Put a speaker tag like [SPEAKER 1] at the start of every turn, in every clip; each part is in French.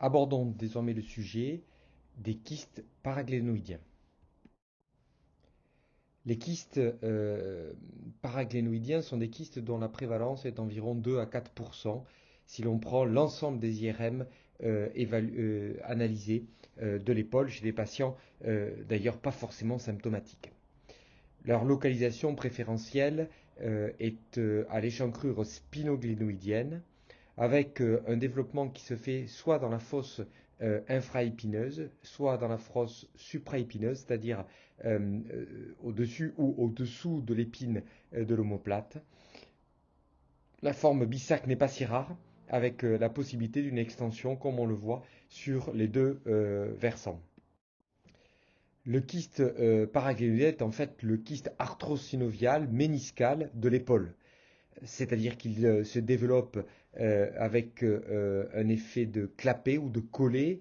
[SPEAKER 1] Abordons désormais le sujet des kystes paraglénoïdiens. Les kystes paraglénoïdiens sont des kystes dont la prévalence est d'environ 2 à 4% si l'on prend l'ensemble des IRM analysés de l'épaule chez des patients d'ailleurs pas forcément symptomatiques. Leur localisation préférentielle est à l'échancrure spinoglénoïdienne, avec un développement qui se fait soit dans la fosse infraépineuse, soit dans la fosse supraépineuse, c'est-à-dire au-dessus ou au-dessous de l'épine de l'omoplate. La forme bissac n'est pas si rare, avec la possibilité d'une extension, comme on le voit, sur les deux versants. Le kyste paraglénoïdien est en fait le kyste arthrosynovial méniscal de l'épaule. C'est-à-dire qu'il se développe avec un effet de clapet ou de collet,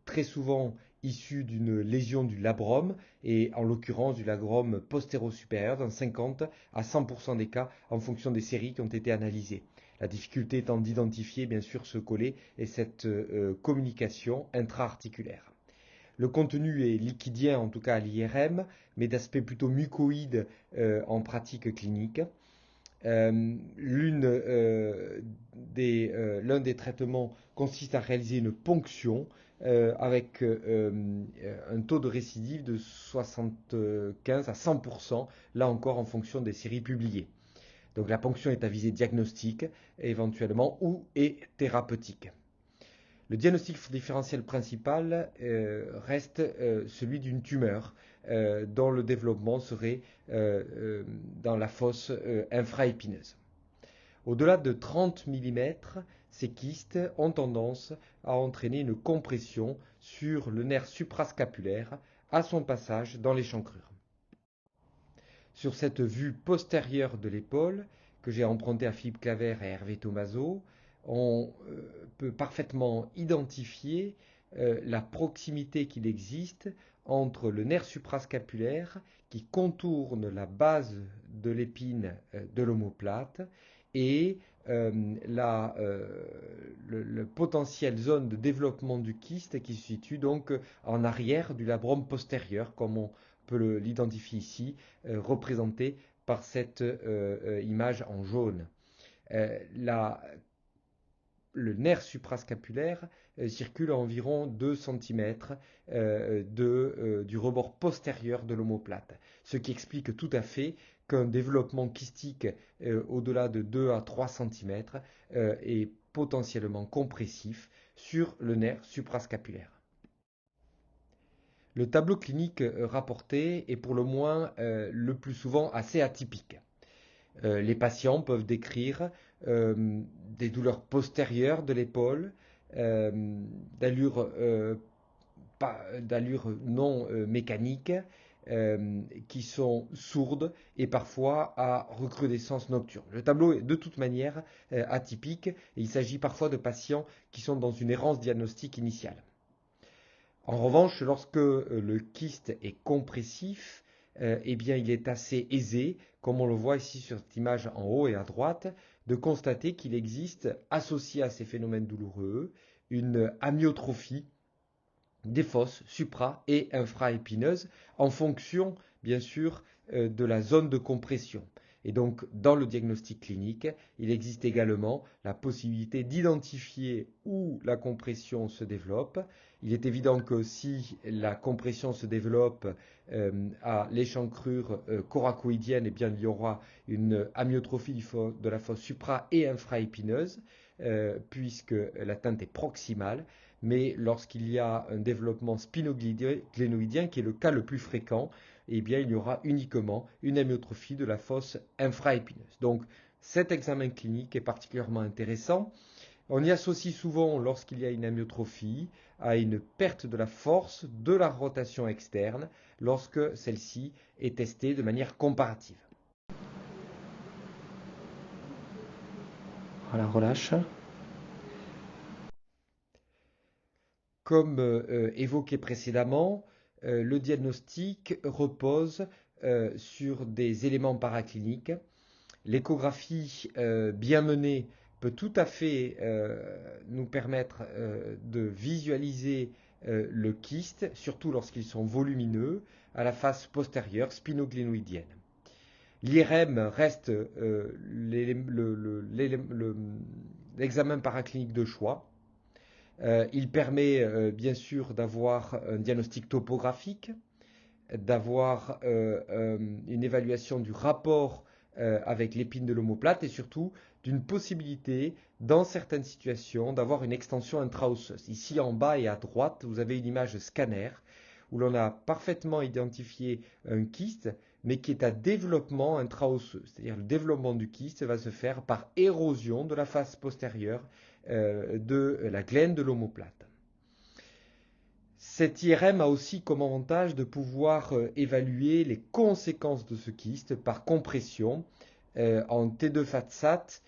[SPEAKER 1] très souvent issu d'une lésion du labrum, et en l'occurrence du labrum postéro-supérieur, dans 50 à 100% des cas, en fonction des séries qui ont été analysées. La difficulté étant d'identifier bien sûr ce collet et cette communication intra-articulaire. Le contenu est liquidien, en tout cas à l'IRM, mais d'aspect plutôt mucoïde en pratique clinique. L'un des traitements consiste à réaliser une ponction avec un taux de récidive de 75 à 100%, là encore en fonction des séries publiées. Donc la ponction est à visée diagnostique éventuellement ou est thérapeutique. Le diagnostic différentiel principal reste celui d'une tumeur dont le développement serait dans la fosse infraépineuse. Au-delà de 30 mm, ces kystes ont tendance à entraîner une compression sur le nerf suprascapulaire à son passage dans l'échancrure. Sur cette vue postérieure de l'épaule, que j'ai empruntée à Philippe Claver et Hervé Tomaso, on peut parfaitement identifier la proximité qu'il existe entre le nerf suprascapulaire qui contourne la base de l'épine de l'omoplate et le potentiel zone de développement du kyste qui se situe donc en arrière du labrum postérieur, comme on peut l'identifier ici, représenté par cette image en jaune. Le nerf suprascapulaire circule à environ 2 cm du rebord postérieur de l'omoplate, ce qui explique tout à fait qu'un développement kystique au-delà de 2 à 3 cm est potentiellement compressif sur le nerf suprascapulaire. Le tableau clinique rapporté est pour le moins le plus souvent assez atypique. Les patients peuvent décrire des douleurs postérieures de l'épaule, d'allure non mécanique, qui sont sourdes et parfois à recrudescence nocturne. Le tableau est de toute manière atypique et il s'agit parfois de patients qui sont dans une errance diagnostique initiale. En revanche, lorsque le kyste est compressif, eh bien, il est assez aisé, comme on le voit ici sur cette image en haut et à droite, de constater qu'il existe, associé à ces phénomènes douloureux, une amyotrophie des fosses supra- et infraépineuses en fonction, bien sûr, de la zone de compression. Et donc, dans le diagnostic clinique, il existe également la possibilité d'identifier où la compression se développe. Il est évident que si la compression se développe à l'échancrure coracoïdienne, eh bien, il y aura une amyotrophie de la fosse supra- et infraépineuse, puisque l'atteinte est proximale. Mais lorsqu'il y a un développement spinoglénoïdien, qui est le cas le plus fréquent, eh bien, il y aura uniquement une amyotrophie de la fosse infraépineuse. Donc, cet examen clinique est particulièrement intéressant. On y associe souvent, lorsqu'il y a une amyotrophie, à une perte de la force de la rotation externe, lorsque celle-ci est testée de manière comparative. Voilà, relâche. Comme évoqué précédemment, le diagnostic repose sur des éléments paracliniques. L'échographie bien menée peut tout à fait nous permettre de visualiser le kyste, surtout lorsqu'ils sont volumineux, à la face postérieure spinoglénoïdienne. L'IRM reste l'examen paraclinique de choix. Il permet bien sûr d'avoir un diagnostic topographique, d'avoir une évaluation du rapport avec l'épine de l'omoplate et surtout d'une possibilité, dans certaines situations, d'avoir une extension intra-osseuse. Ici en bas et à droite, vous avez une image scanner où l'on a parfaitement identifié un kyste, mais qui est à développement intra-osseux. C'est-à-dire le développement du kyste va se faire par érosion de la face postérieure de la glène de l'omoplate. Cet IRM a aussi comme avantage de pouvoir évaluer les conséquences de ce kyste par compression en T2 FATSAT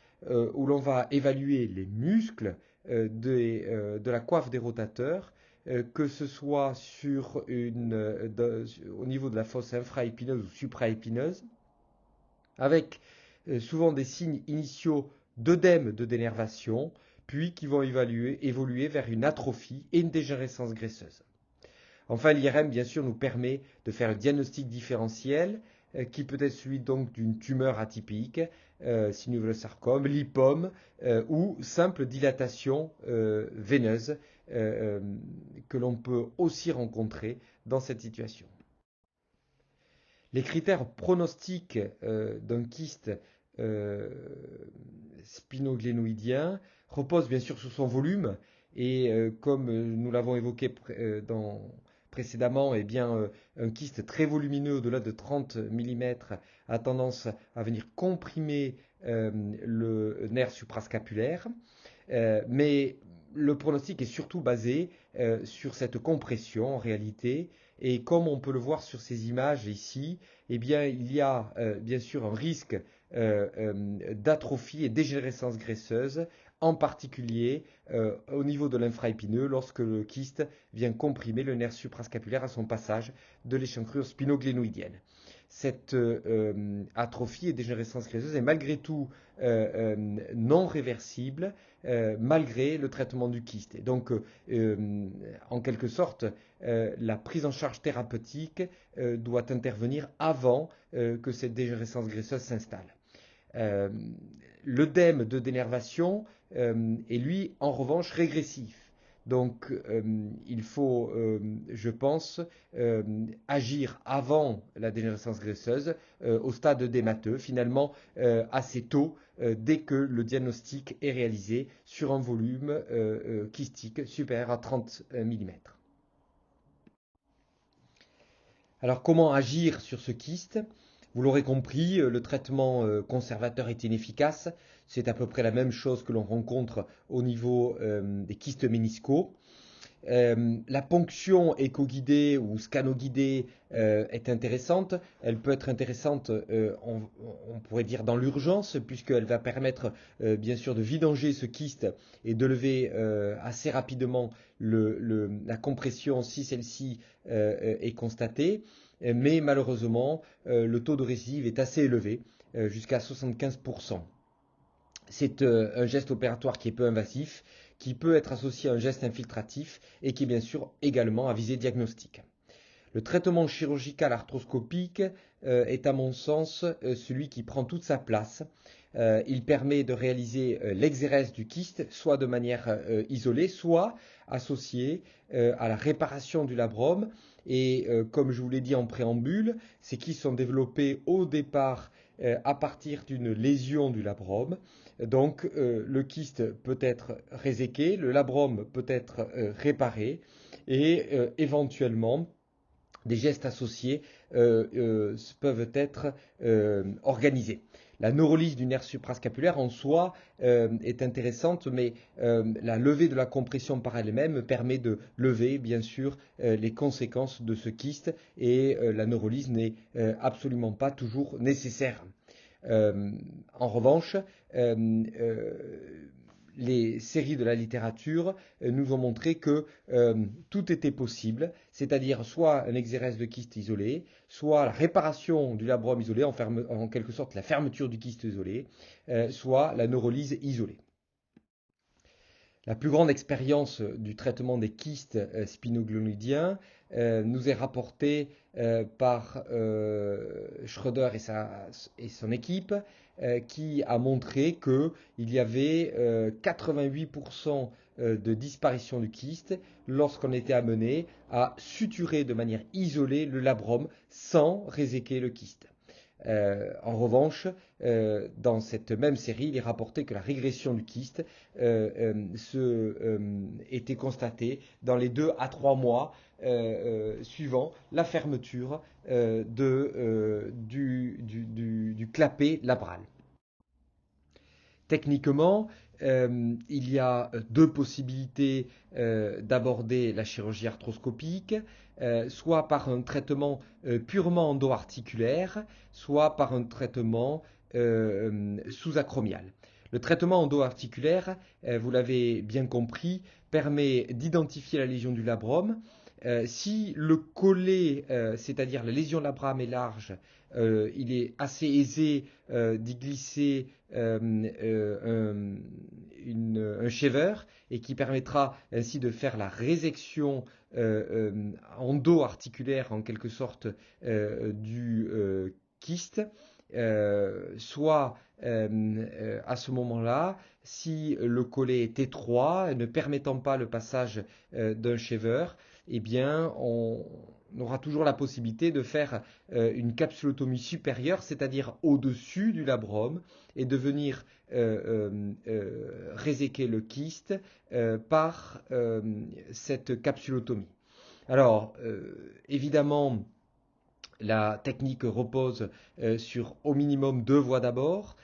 [SPEAKER 1] où l'on va évaluer les muscles de la coiffe des rotateurs, que ce soit au niveau de la fosse infraépineuse ou supraépineuse, avec souvent des signes initiaux d'œdème de dénervation, puis qui vont évoluer vers une atrophie et une dégénérescence graisseuse. Enfin, l'IRM, bien sûr, nous permet de faire un diagnostic différentiel qui peut être celui donc d'une tumeur atypique, synovial-sarcome, lipome ou simple dilatation veineuse que l'on peut aussi rencontrer dans cette situation. Les critères pronostiques d'un kyste spinoglénoïdien reposent bien sûr sur son volume et comme nous l'avons évoqué précédemment, eh bien, un kyste très volumineux au-delà de 30 mm a tendance à venir comprimer le nerf suprascapulaire, mais le pronostic est surtout basé sur cette compression en réalité. Et comme on peut le voir sur ces images ici, eh bien, il y a bien sûr un risque d'atrophie et dégénérescence graisseuse, en particulier au niveau de l'infraépineux, lorsque le kyste vient comprimer le nerf suprascapulaire à son passage de l'échancrure spinoglénoïdienne. Cette atrophie et dégénérescence graisseuse est malgré tout non réversible, malgré le traitement du kyste. Et donc, en quelque sorte, la prise en charge thérapeutique doit intervenir avant que cette dégénérescence graisseuse s'installe. L'œdème de dénervation est lui en revanche régressif. Donc il faut, je pense, agir avant la dégénérescence graisseuse au stade œdémateux, finalement assez tôt, dès que le diagnostic est réalisé sur un volume kystique supérieur à 30 mm. Alors comment agir sur ce kyste ? Vous l'aurez compris, le traitement conservateur est inefficace. C'est à peu près la même chose que l'on rencontre au niveau des kystes méniscaux. La ponction éco-guidée ou scano-guidée est intéressante. Elle peut être intéressante, on pourrait dire, dans l'urgence, puisqu'elle va permettre bien sûr de vidanger ce kyste et de lever assez rapidement la compression si celle-ci est constatée. Mais malheureusement, le taux de récidive est assez élevé, jusqu'à 75%. C'est un geste opératoire qui est peu invasif, qui peut être associé à un geste infiltratif et qui est bien sûr également à visée diagnostique. Le traitement chirurgical arthroscopique est à mon sens celui qui prend toute sa place. Il permet de réaliser l'exérèse du kyste, soit de manière isolée, soit associée à la réparation du labrome. Et comme je vous l'ai dit en préambule, ces kystes sont développés au départ à partir d'une lésion du labrome. Donc le kyste peut être réséqué, le labrome peut être réparé et éventuellement des gestes associés peuvent être organisés. La neurolyse du nerf suprascapulaire en soi est intéressante, mais la levée de la compression par elle-même permet de lever, bien sûr, les conséquences de ce kyste et la neurolyse n'est absolument pas toujours nécessaire. En revanche, les séries de la littérature nous ont montré que tout était possible, c'est-à-dire soit un exérèse de kyste isolé, soit la réparation du labrome isolé, en quelque sorte la fermeture du kyste isolé, soit la neurolyse isolée. La plus grande expérience du traitement des kystes spinoglonoïdiens nous est rapportée par Schroeder et son équipe, qui a montré qu'il y avait 88% de disparition du kyste lorsqu'on était amené à suturer de manière isolée le labrum sans réséquer le kyste. En revanche, dans cette même série, il est rapporté que la régression du kyste était constatée dans les 2 à 3 mois suivant la fermeture du clapet labral. Techniquement, il y a deux possibilités d'aborder la chirurgie arthroscopique, soit par un traitement purement endo-articulaire, soit par un traitement sous-acromial. Le traitement endo-articulaire, vous l'avez bien compris, permet d'identifier la lésion du labrum. Si le collet, c'est-à-dire la lésion labrale est large, il est assez aisé d'y glisser un shaver et qui permettra ainsi de faire la résection endo-articulaire en quelque sorte du kyste, soit à ce moment-là, si le collet est étroit, ne permettant pas le passage d'un shaver, eh bien, on aura toujours la possibilité de faire une capsulotomie supérieure, c'est-à-dire au-dessus du labrum, et de venir réséquer le kyste par cette capsulotomie. Alors, évidemment, la technique repose sur au minimum 2 voies d'abord.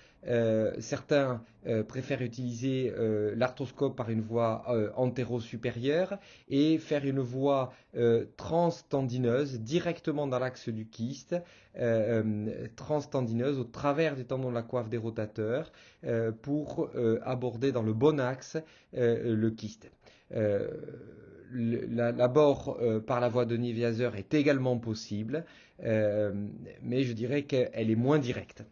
[SPEAKER 1] Certains préfèrent utiliser l'arthroscope par une voie antéro-supérieure et faire une voie transtendineuse directement dans l'axe du kyste, transtendineuse au travers du tendon de la coiffe des rotateurs pour aborder dans le bon axe le kyste. L'abord par la voie de Neviaser est également possible, mais je dirais qu'elle est moins directe.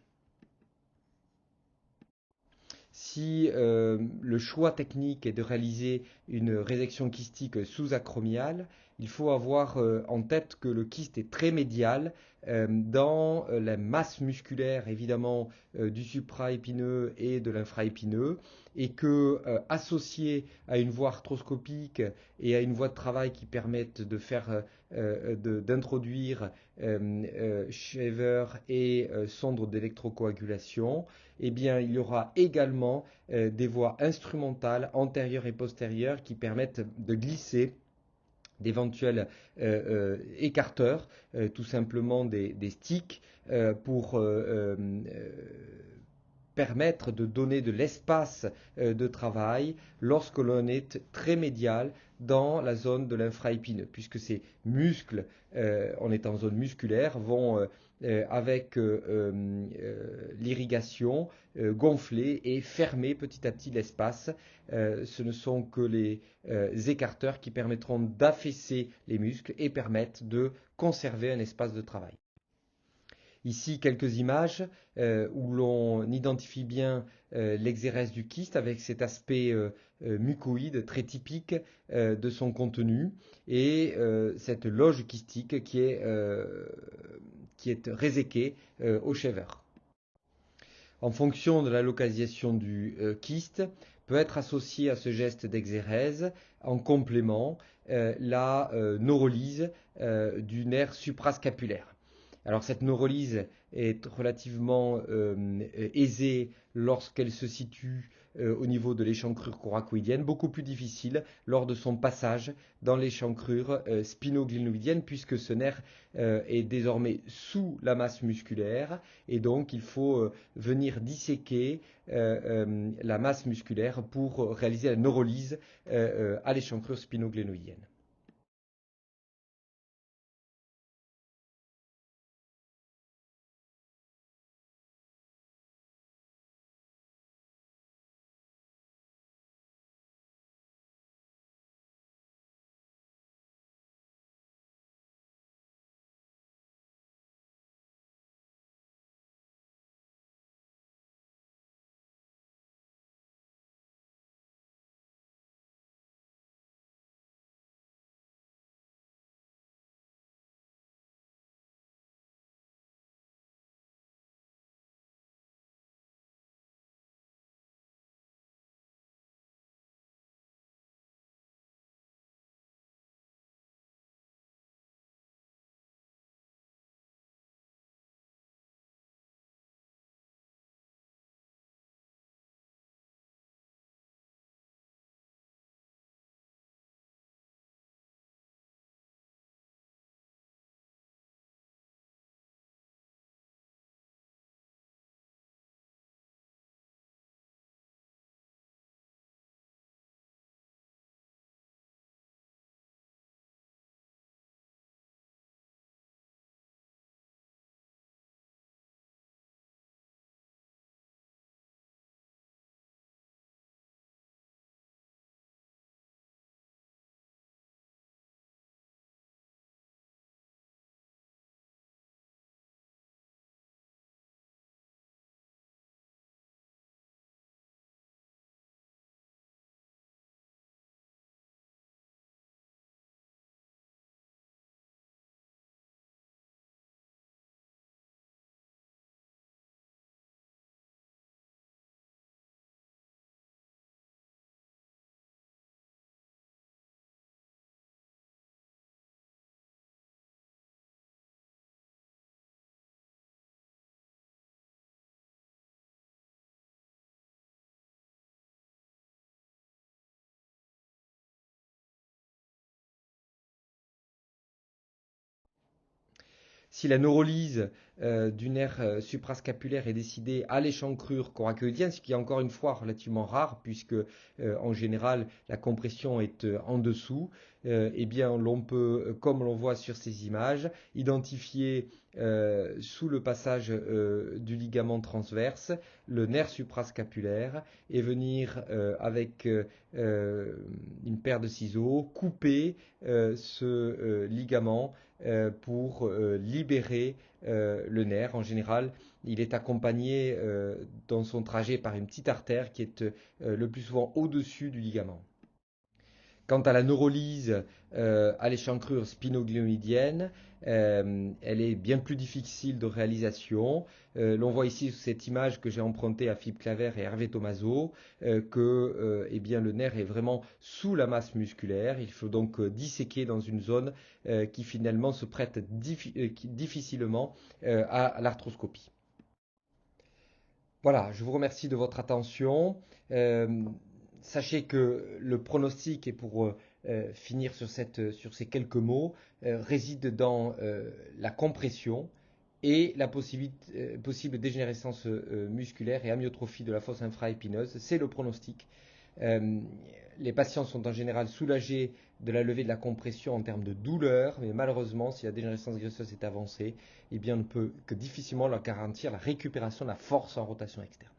[SPEAKER 1] Si le choix technique est de réaliser une résection kystique sous-acromiale, il faut avoir en tête que le kyste est très médial dans la masse musculaire évidemment du supraépineux et de l'infraépineux et que associé à une voie arthroscopique et à une voie de travail qui permettent de faire d'introduire shaver et sonde d'électrocoagulation, eh bien, il y aura également des voies instrumentales antérieures et postérieures qui permettent de glisser d'éventuels écarteurs, tout simplement des sticks, pour permettre de donner de l'espace de travail lorsque l'on est très médial dans la zone de l'infraépineux, puisque ces muscles, on est en zone musculaire, vont avec l'irrigation gonfler et fermer petit à petit l'espace. Ce ne sont que les écarteurs qui permettront d'affaisser les muscles et permettent de conserver un espace de travail. Ici, quelques images où l'on identifie bien l'exérèse du kyste avec cet aspect mucoïde très typique de son contenu et cette loge kystique qui est réséquée au shaver. En fonction de la localisation du kyste, peut être associé à ce geste d'exérèse en complément la neurolyse du nerf suprascapulaire. Alors cette neurolyse est relativement aisée lorsqu'elle se situe au niveau de l'échancrure coracoïdienne, beaucoup plus difficile lors de son passage dans l'échancrure spinoglénoïdienne puisque ce nerf est désormais sous la masse musculaire et donc il faut venir disséquer la masse musculaire pour réaliser la neurolyse à l'échancrure spinoglénoïdienne. Si la neurolyse du nerf suprascapulaire est décidée à l'échancrure coracoïdienne, ce qui est encore une fois relativement rare, puisque en général la compression est en dessous, eh bien l'on peut, comme l'on voit sur ces images, identifier sous le passage du ligament transverse le nerf suprascapulaire et venir avec une paire de ciseaux couper ce ligament pour libérer le nerf. En général, il est accompagné dans son trajet par une petite artère qui est le plus souvent au-dessus du ligament. Quant à la neurolyse à l'échancrure spinoglioïdienne, elle est bien plus difficile de réalisation. L'on voit ici sur cette image que j'ai empruntée à Philippe Claver et Hervé Tomaso que eh bien, le nerf est vraiment sous la masse musculaire. Il faut donc disséquer dans une zone qui finalement se prête difficilement à l'arthroscopie. Voilà, je vous remercie de votre attention. Sachez que le pronostic, et pour finir sur ces quelques mots, réside dans la compression et la possible dégénérescence musculaire et amyotrophie de la fosse infraépineuse. C'est le pronostic. Euh, les patients sont en général soulagés de la levée de la compression en termes de douleur, mais malheureusement, si la dégénérescence graisseuse est avancée, eh bien, on ne peut que difficilement leur garantir la récupération de la force en rotation externe.